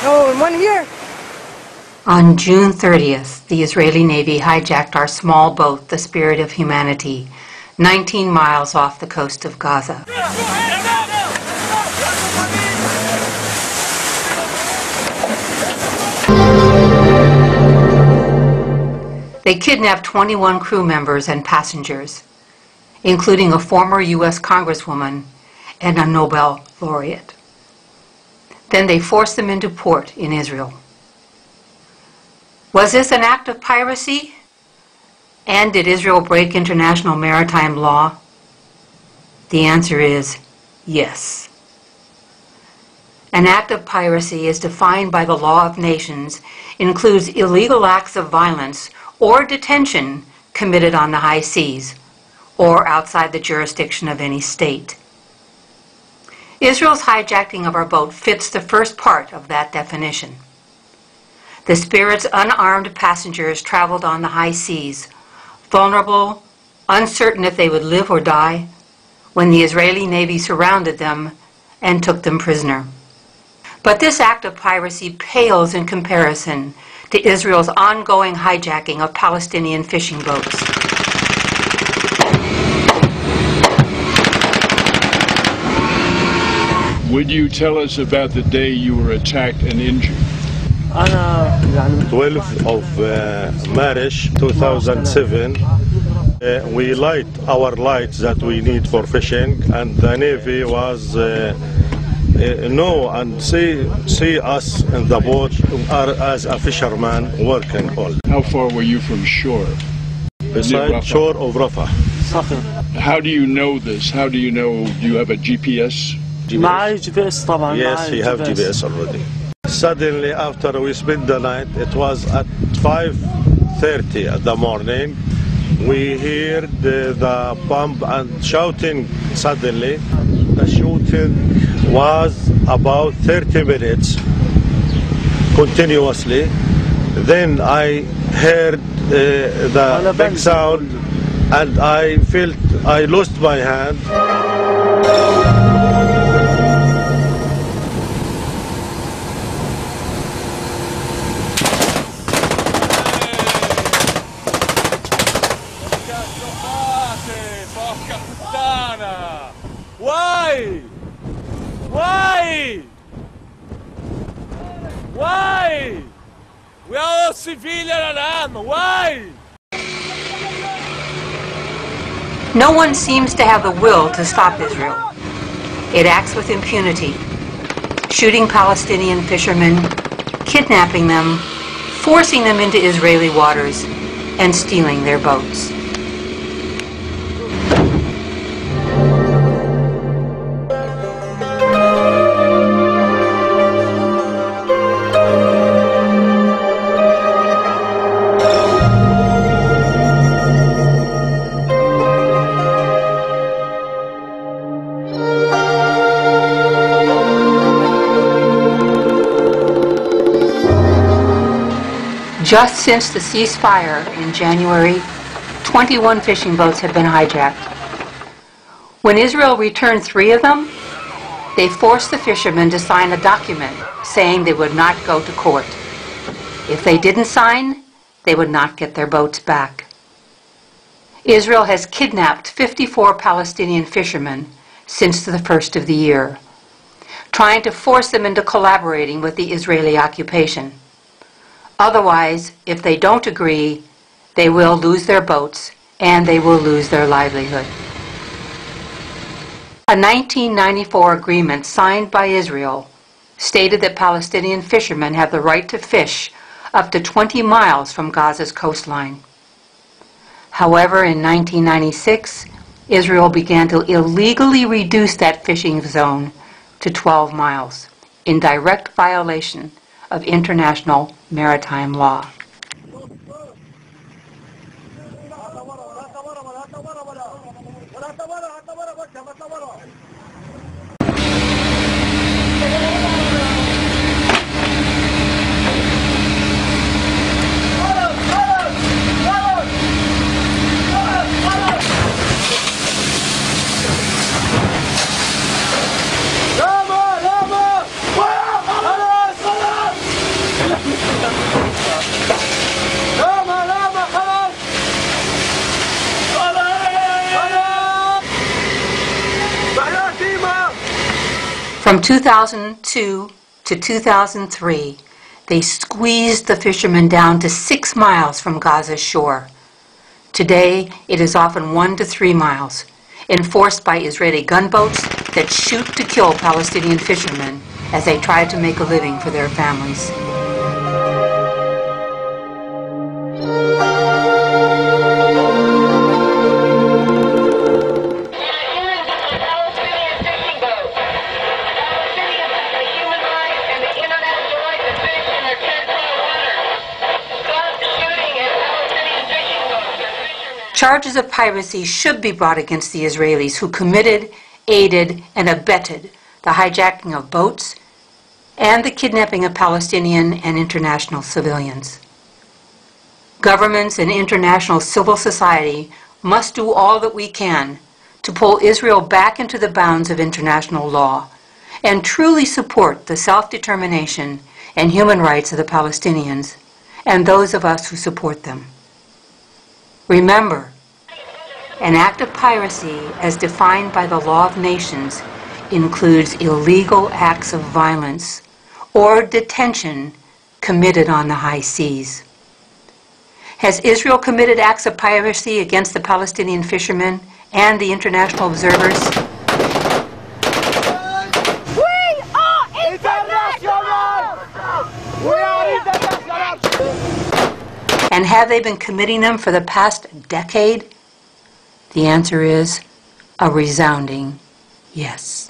Oh, and one here. On June 30th, the Israeli Navy hijacked our small boat, the Spirit of Humanity, 19 miles off the coast of Gaza. They kidnapped 21 crew members and passengers, including a former U.S. Congresswoman and a Nobel laureate. Then they forced them into port in Israel. Was this an act of piracy? And did Israel break international maritime law? The answer is yes. An act of piracy is defined by the law of nations, includes illegal acts of violence or detention committed on the high seas or outside the jurisdiction of any state. Israel's hijacking of our boat fits the first part of that definition. The Spirit's unarmed passengers traveled on the high seas, vulnerable, uncertain if they would live or die, when the Israeli Navy surrounded them and took them prisoner. But this act of piracy pales in comparison to Israel's ongoing hijacking of Palestinian fishing boats. Would you tell us about the day you were attacked and injured? 12th of March 2007, we light our lights that we need for fishing, and the Navy was know and see us in the boat as a fisherman working all. How far were you from shore? Beside shore of Rafah. How do you know this? How do you know? Do you have a GPS? Yes, we have GPS already. Suddenly, after we spent the night, it was at 5:30 in the morning. We heard the pump and shouting suddenly. The shooting was about 30 minutes continuously. Then I heard the big sound and I felt I lost my hand. Why? Why? Why? We are all civilian and why? No one seems to have the will to stop Israel. It acts with impunity, shooting Palestinian fishermen, kidnapping them, forcing them into Israeli waters, and stealing their boats. Just since the ceasefire in January, 21 fishing boats have been hijacked. When Israel returned 3 of them, they forced the fishermen to sign a document saying they would not go to court. If they didn't sign, they would not get their boats back. Israel has kidnapped 54 Palestinian fishermen since the first of the year, trying to force them into collaborating with the Israeli occupation. Otherwise, if they don't agree, they will lose their boats and they will lose their livelihood. A 1994 agreement signed by Israel stated that Palestinian fishermen have the right to fish up to 20 miles from Gaza's coastline. However, in 1996, Israel began to illegally reduce that fishing zone to 12 miles, in direct violation of international maritime law. From 2002 to 2003, they squeezed the fishermen down to 6 miles from Gaza's shore. Today, it is often 1 to 3 miles, enforced by Israeli gunboats that shoot to kill Palestinian fishermen as they try to make a living for their families. Charges of piracy should be brought against the Israelis who committed, aided, and abetted the hijacking of boats and the kidnapping of Palestinian and international civilians. Governments and international civil society must do all that we can to pull Israel back into the bounds of international law and truly support the self-determination and human rights of the Palestinians and those of us who support them. Remember, an act of piracy, as defined by the law of nations, includes illegal acts of violence or detention committed on the high seas. Has Israel committed acts of piracy against the Palestinian fishermen and the international observers? We are international! We are international! And have they been committing them for the past decade? The answer is a resounding yes.